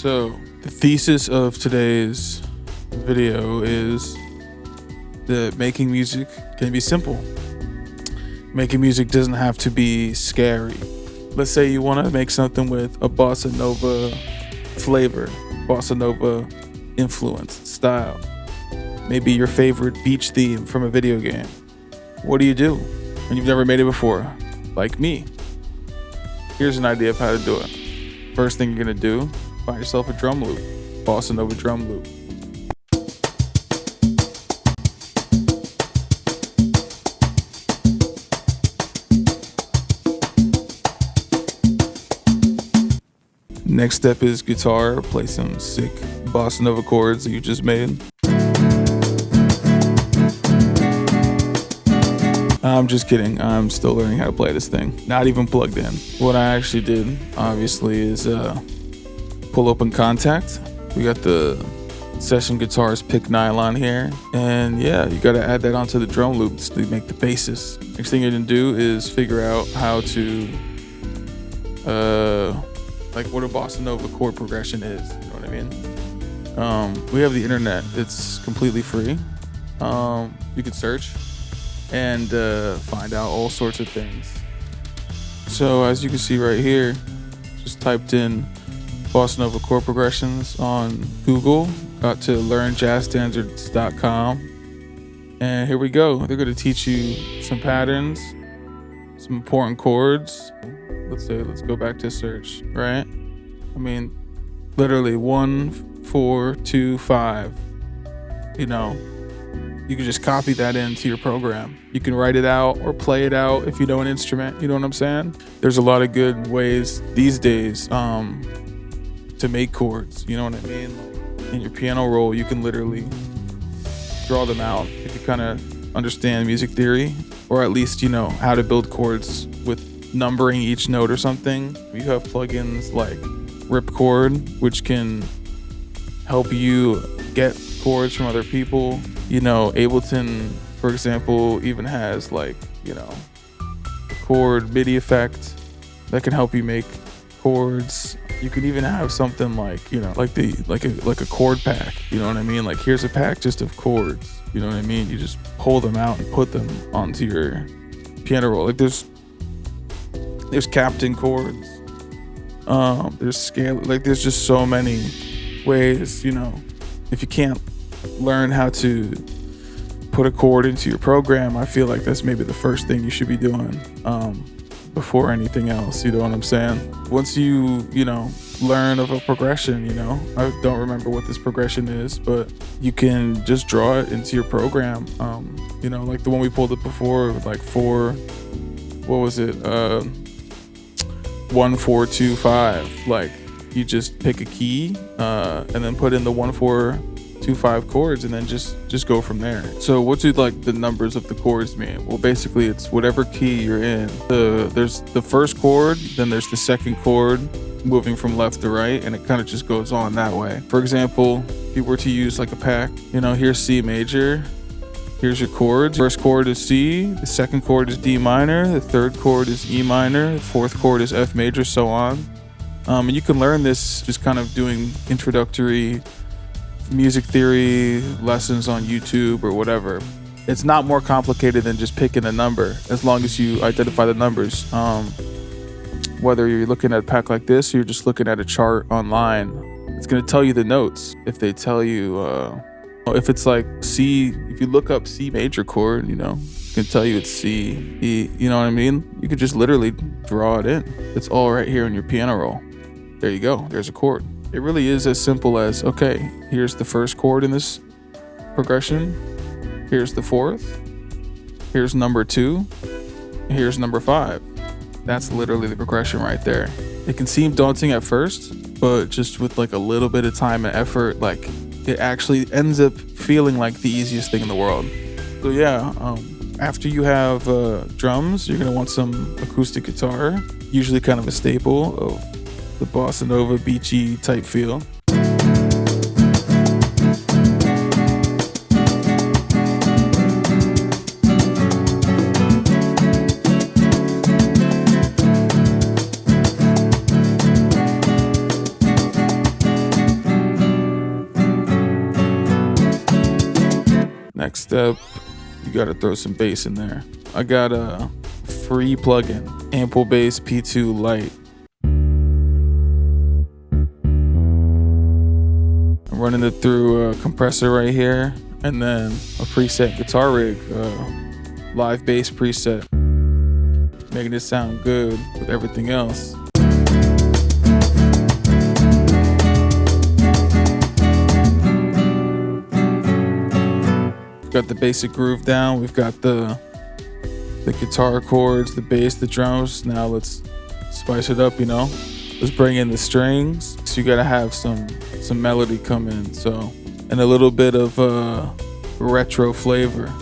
So, the thesis of today's video is that making music can be simple. Making music doesn't have to be scary. Let's say you want to make something with a bossa nova flavor, bossa nova influence, style. Maybe your favorite beach theme from a video game. What do you do when you've never made it before? Like me. Here's an idea of how to do it. First thing you're gonna do, find yourself a drum loop, bossa nova drum loop. Next step is guitar. Play some sick bossa nova chords that you just made. I'm just kidding. I'm still learning how to play this thing. Not even plugged in. What I actually did, obviously, is pull open Kontakt. We got the Session Guitars Pick Nylon here. And yeah, you gotta add that onto the drum loops to make the basis. Next thing you're gonna do is figure out how to, like what a bossa nova chord progression is. You know what I mean? We have the internet. It's completely free. You can search and find out all sorts of things. So as you can see right here, just typed in bossa nova chord progressions on Google, got to learnjazzstandards.com, and here we go. They're going to teach you some patterns, some important chords. Let's go back to search, right? I mean, literally 1, 4, 2, 5. You know, you can just copy that into your program. You can write it out or play it out if you know an instrument. You know what I'm saying? There's a lot of good ways these days to make chords. You know what I mean? In your piano roll, you can literally draw them out if you kind of understand music theory, or at least you know how to build chords with numbering each note or something. You have plugins like Ripchord, which can help you get chords from other people. You know, Ableton, for example, even has like, you know, a chord MIDI effect that can help you make chords. You can even have something like, you know, like a chord pack. You know what I mean? Like here's a pack just of chords. You know what I mean? You just pull them out and put them onto your piano roll. Like there's Captain chords. There's scale. Like there's just so many ways. You know, if you can't learn how to put a chord into your program, I feel like that's maybe the first thing you should be doing before anything else. You know what I'm saying? Once you know, learn of a progression, you know, I don't remember what this progression is, but you can just draw it into your program. You know, like the one we pulled up before, like 4, what was it? 1, 4, 2, 5. Like you just pick a key and then put in the 1, 4, 2, 5 chords, and then just go from there. So what do like the numbers of the chords mean? Well, basically it's whatever key you're in. There's the first chord, then there's the second chord moving from left to right, and it kind of just goes on that way. For example, if you were to use like a pack, you know, here's C major, here's your chords. First chord is C, the second chord is D minor, the third chord is E minor, the fourth chord is F major, so on. And you can learn this just kind of doing introductory music theory lessons on YouTube or whatever. It's not more complicated than just picking a number, as long as you identify the numbers. Whether you're looking at a pack like this or you're just looking at a chart online, it's going to tell you the notes. If they tell you, if it's like C, if you look up C major chord, you know, it's going to tell you it's C, E, you know what I mean? You could just literally draw it in. It's all right here in your piano roll. There you go. There's a chord. It really is as simple as, okay, here's the first chord in this progression. Here's the fourth. Here's number 2. Here's number 5. That's literally the progression right there. It can seem daunting at first, but just with like a little bit of time and effort, like it actually ends up feeling like the easiest thing in the world. So yeah, after you have drums, you're gonna want some acoustic guitar, usually kind of a staple of the bossa nova beachy type feel. Next step, you gotta throw some bass in there. I got a free plugin, Ample Bass P2 Lite. I'm running it through a compressor right here, and then a preset guitar rig, live bass preset, making it sound good with everything else. We've got the basic groove down. We've got the guitar chords, the bass, the drums. Now let's spice it up, you know. Let's bring in the strings. So you gotta have some melody come in. So, and a little bit of retro flavor.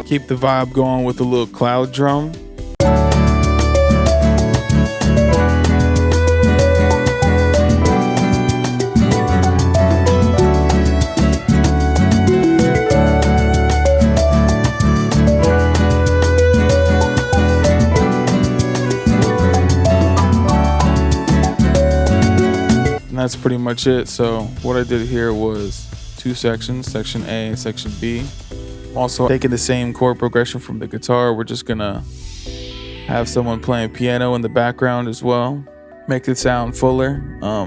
Keep the vibe going with a little cloud drum. And that's pretty much it. So what I did here was 2 sections, section A and section B. Also taking the same chord progression from the guitar, we're just gonna have someone playing piano in the background as well. Make it sound fuller,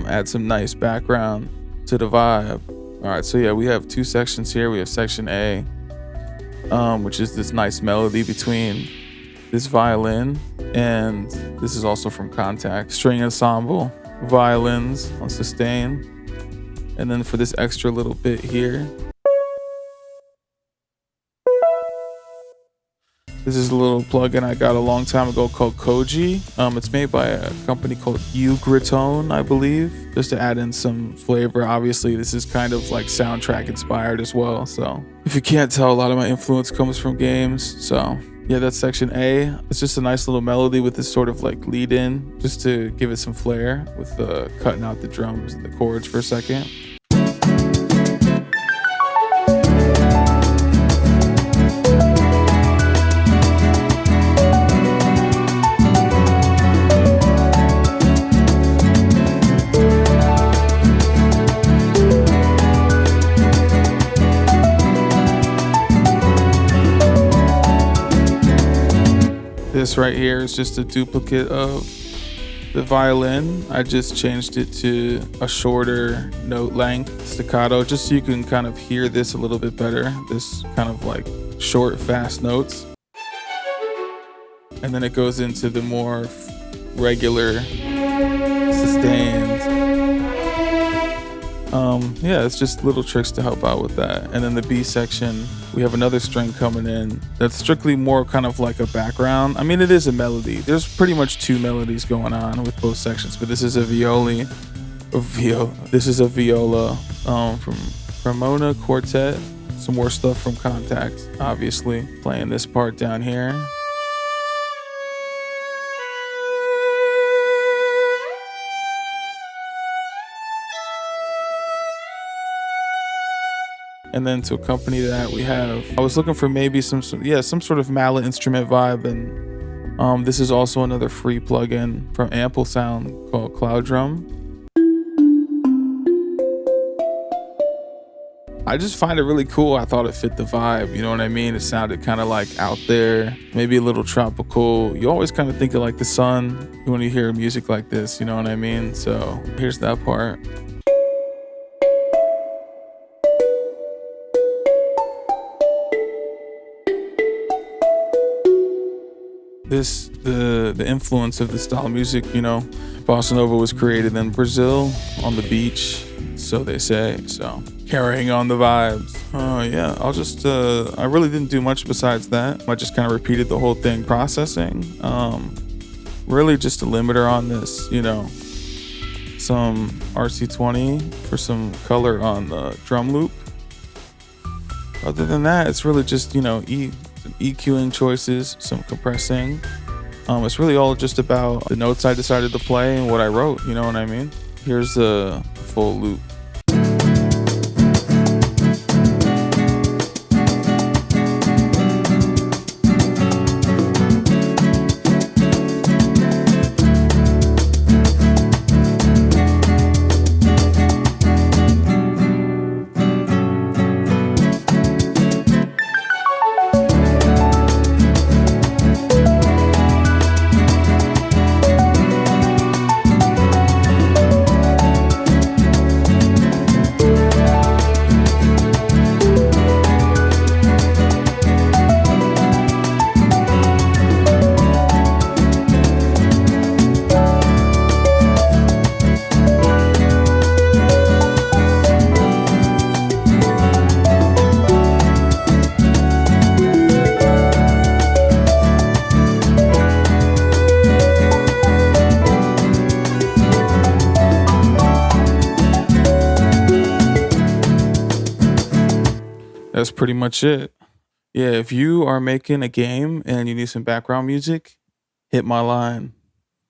add some nice background to the vibe. All right, so yeah, we have 2 sections here. We have section A, which is this nice melody between this violin, and this is also from Contact. String ensemble, violins on sustain. And then for this extra little bit here, this is a little plugin I got a long time ago called Koji. It's made by a company called Ugratone, I believe, just to add in some flavor. Obviously, this is kind of like soundtrack inspired as well. So if you can't tell, a lot of my influence comes from games. So yeah, that's section A. It's just a nice little melody with this sort of like lead in, just to give it some flair with cutting out the drums and the chords for a second. This right here is just a duplicate of the violin. I just changed it to a shorter note length staccato, just so you can kind of hear this a little bit better. This kind of like short, fast notes. And then it goes into the more regular sustained. Yeah, it's just little tricks to help out with that. And then the B section, we have another string coming in that's strictly more kind of like a background. I mean, it is a melody. There's pretty much 2 melodies going on with both sections, but this is a viola from Cremona Quartet. Some more stuff from Contact, obviously. Playing this part down here. And then to accompany that, I was looking for maybe some sort of mallet instrument vibe. And this is also another free plugin from Ample Sound called Cloud Drum. I just find it really cool. I thought it fit the vibe, you know what I mean? It sounded kind of like out there, maybe a little tropical. You always kind of think of like the sun when you hear music like this, you know what I mean? So here's that part. The influence of this style of music, you know, bossa nova was created in Brazil on the beach, so they say. So carrying on the vibes. Yeah, I really didn't do much besides that. I just kind of repeated the whole thing, processing. Really just a limiter on this, you know, some RC20 for some color on the drum loop. Other than that, it's really just, you know, some EQing choices, some compressing, It's really all just about the notes I decided to play and what I wrote. You know what I mean? Here's the full loop. That's pretty much it. Yeah, if you are making a game and you need some background music, hit my line.